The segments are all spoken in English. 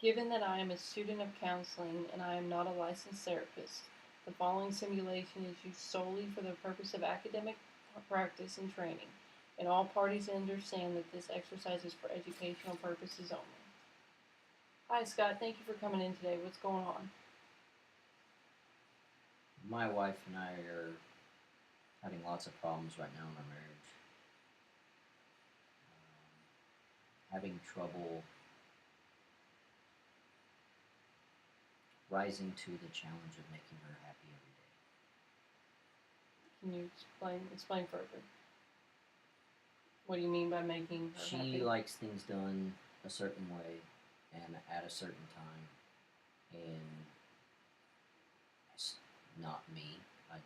Given that I am a student of counseling and I am not a licensed therapist, the following simulation is used solely for the purpose of academic practice and training, and all parties understand that this exercise is for educational purposes only. Hi, Scott. Thank you for coming in today. What's going on? My wife and I are having lots of problems right now in our marriage. Having trouble rising to the challenge of making her happy every Can you explain further? What do you mean by making day. her She happy? likes things done a certain way and at a certain time, and it's not me. I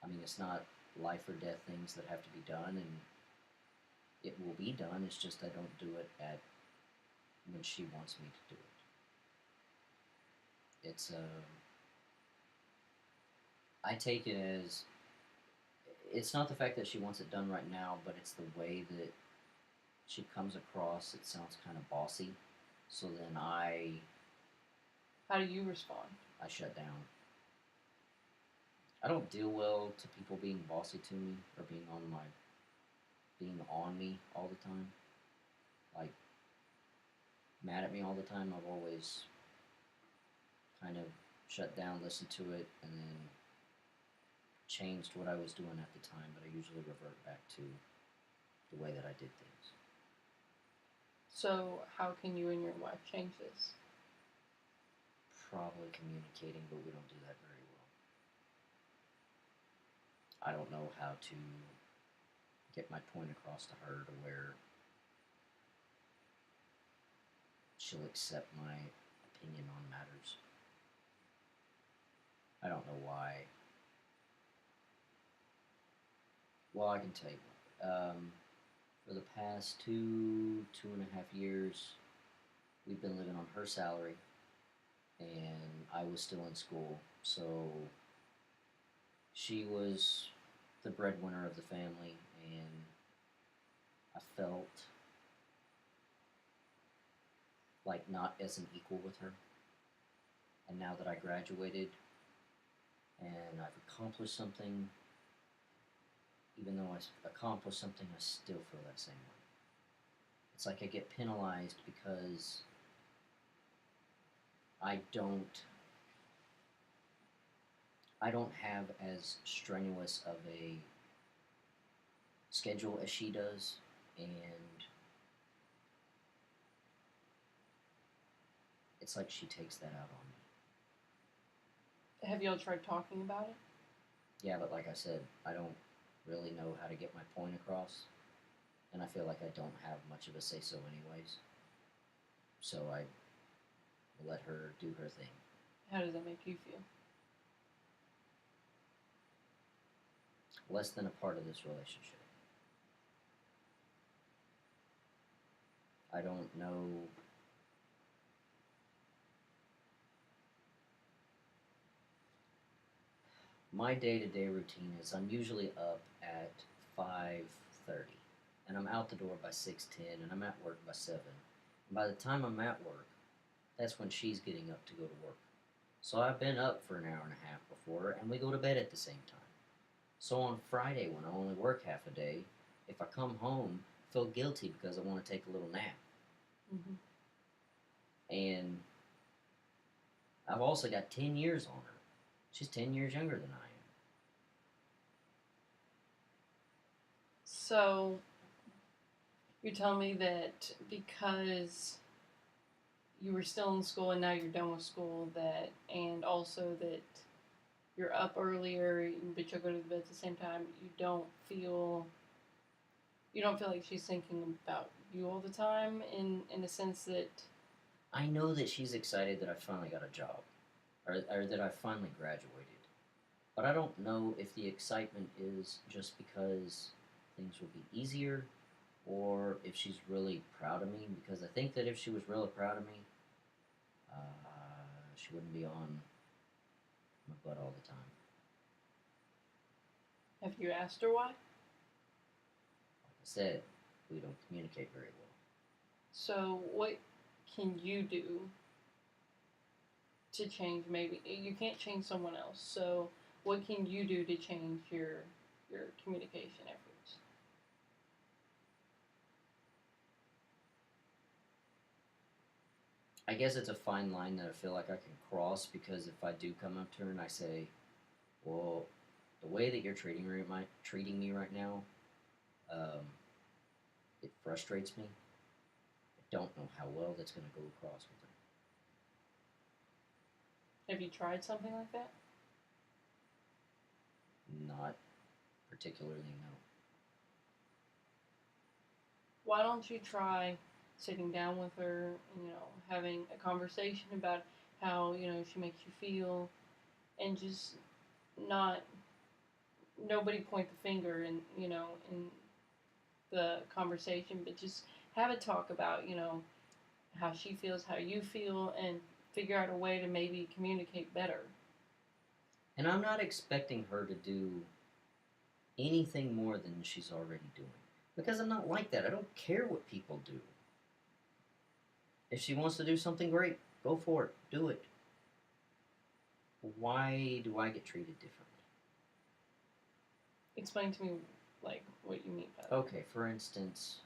mean, it's not life or death things that have to be done, and it will be done. It's just I don't do it at when she wants me to do it. I take it as it's not the fact that she wants it done right now, but it's the way that she comes across. It sounds kind of bossy. So then How do you respond? I shut down. I don't deal well to people being bossy to me or being on me all the time. Like mad at me all the time. I've always kind of shut down, listened to it, and then changed what I was doing at the time, but I usually revert back to the way that I did things. So, how can you and your wife change this? Probably communicating, but we don't do that very well. I don't know how to get my point across to her to where she'll accept my opinion on matters. I don't know why. Well, I can tell you. For the past 2.5 years, we've been living on her salary, and I was still in school. So she was the breadwinner of the family, and I felt like not as an equal with her. And now that I graduated and I've accomplished something, even though I accomplished something, I still feel that same way. It's like I get penalized because I don't I don't have as strenuous of a schedule as she does, and it's like she takes that out on me. Have y'all tried talking about it? Yeah, but like I said, I don't really know how to get my point across, and I feel like I don't have much of a say so, anyways. So I let her do her thing. How does that make you feel? Less than a part of this relationship. I don't know. My day-to-day routine is I'm usually up at 5:30, and I'm out the door by 6:10, and I'm at work by 7. And by the time I'm at work, that's when she's getting up to go to work. So I've been up for an hour and a half before, and we go to bed at the same time. So on Friday, when I only work half a day, if I come home, I feel guilty because I want to take a little nap. Mm-hmm. And I've also got 10 years on her. She's 10 years younger than I am. So, you're telling me that because you were still in school and now you're done with school, and also that you're up earlier, but you'll go to bed at the same time, you don't feel like she's thinking about you all the time in the sense that I know that she's excited that I finally got a job, or that I finally graduated. But I don't know if the excitement is just because things will be easier or if she's really proud of me. Because I think that if she was really proud of me, she wouldn't be on my butt all the time. have you asked her why? Like I said, we don't communicate very well. So what can you do to change? Maybe you can't change someone else, so what can you do to change your communication efforts? I guess it's a fine line that I feel like I can cross because if I do come up to her and I say, "Well, the way that you're treating me right now, um, it frustrates me." I don't know how well that's going to go across with her. Have you tried something like that? Not particularly, no. Why don't you try sitting down with her, having a conversation about how, she makes you feel, and just not nobody point the finger in the conversation, but just have a talk about, how she feels, how you feel, and figure out a way to maybe communicate better. And I'm not expecting her to do anything more than she's already doing. Because I'm not like that. I don't care what people do. If she wants to do something great, go for it. Do it. Why do I get treated differently? Explain to me, like, what you mean by that. Okay, for instance,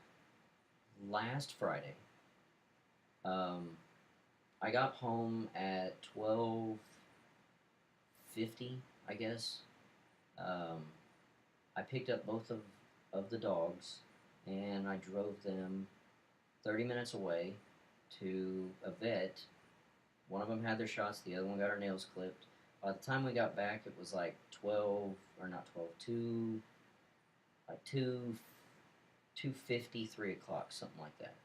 last Friday, um, I got home at 12:50, I guess. Um, I picked up both of the dogs and I drove them 30 minutes away to a vet. One of them had their shots, the other one got her nails clipped. By the time we got back, it was like 12, or not 12, 2, like 2, 2:50, 3 o'clock, something like that.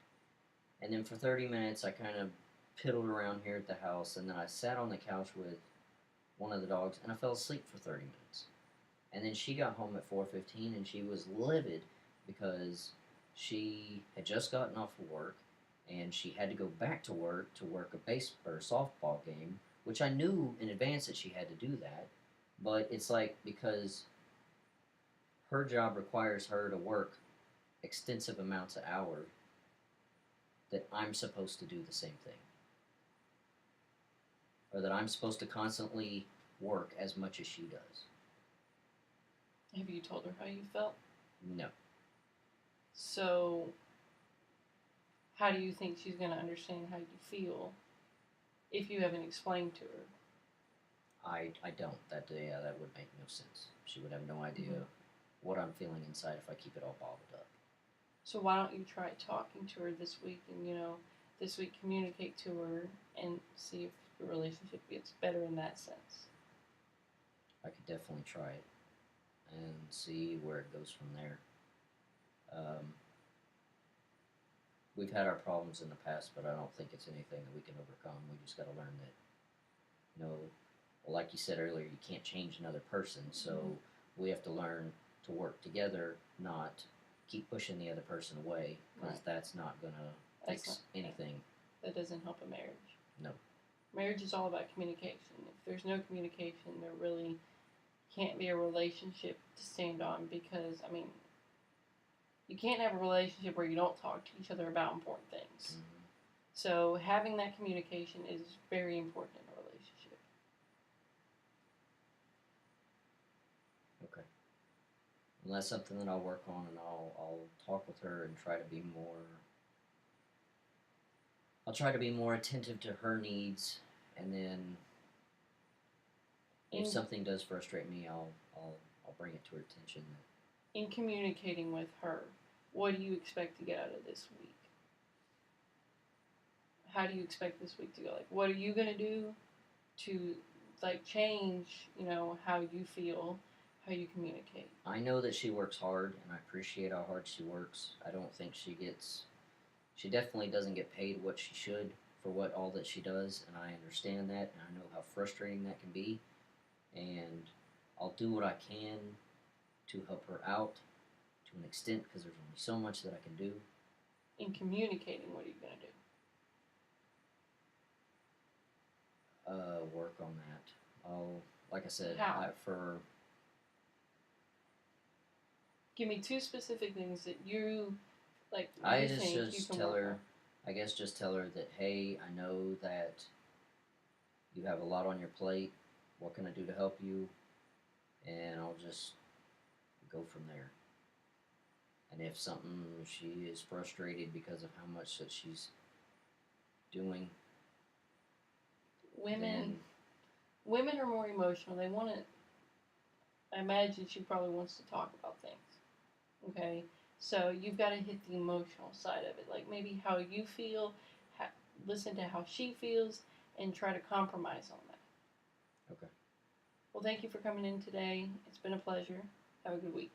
And then for 30 minutes, I kind of piddled around here at the house, and then I sat on the couch with one of the dogs, and I fell asleep for 30 minutes. And then she got home at 4:15, and she was livid because she had just gotten off of work, and she had to go back to work a base or a softball game, which I knew in advance that she had to do that. But it's like because her job requires her to work extensive amounts of hours that I'm supposed to do the same thing. Or that I'm supposed to constantly work as much as she does. Have you told her how you felt? No. So, how do you think she's going to understand how you feel if you haven't explained to her? I don't. That would make no sense. She would have no idea what I'm feeling inside if I keep it all bottled up. So why don't you try talking to her this week and, this week communicate to her and see if the relationship gets better in that sense? I could definitely try it and see where it goes from there. Um, we've had our problems in the past, but I don't think it's anything that we can overcome. We just got to learn that, well, like you said earlier, you can't change another person, so we have to learn to work together, not keep pushing the other person away, because that's not going to fix anything. That doesn't help a marriage. No. Marriage is all about communication. If there's no communication, there really can't be a relationship to stand on because, you can't have a relationship where you don't talk to each other about important things. Mm-hmm. So having that communication is very important in a relationship. Okay. And that's something that I'll work on, and I'll talk with her and try to be more. I'll try to be more attentive to her needs, and then if something does frustrate me, I'll bring it to her attention. In communicating with her, what do you expect to get out of this week? How do you expect this week to go? Like, what are you gonna do to change? How you feel, how you communicate. I know that she works hard, and I appreciate how hard she works. I don't think she definitely doesn't get paid what she should for all that she does, and I understand that, and I know how frustrating that can be, and I'll do what I can to help her out to an extent because there's only so much that I can do. In communicating, what are you going to do? Work on that. Like I said, How? Give me two specific things that you I just tell her I guess just tell her that, hey, I know that you have a lot on your plate. What can I do to help you? And I'll just go from there. And if something she is frustrated because of how much that she's doing, Women, then women are more emotional. They want to. I imagine she probably wants to talk about things. Okay, so you've got to hit the emotional side of it, like maybe how you feel, ha- listen to how she feels, and try to compromise on that. okay. Well, thank you for coming in today. It's been a pleasure. Have a good week.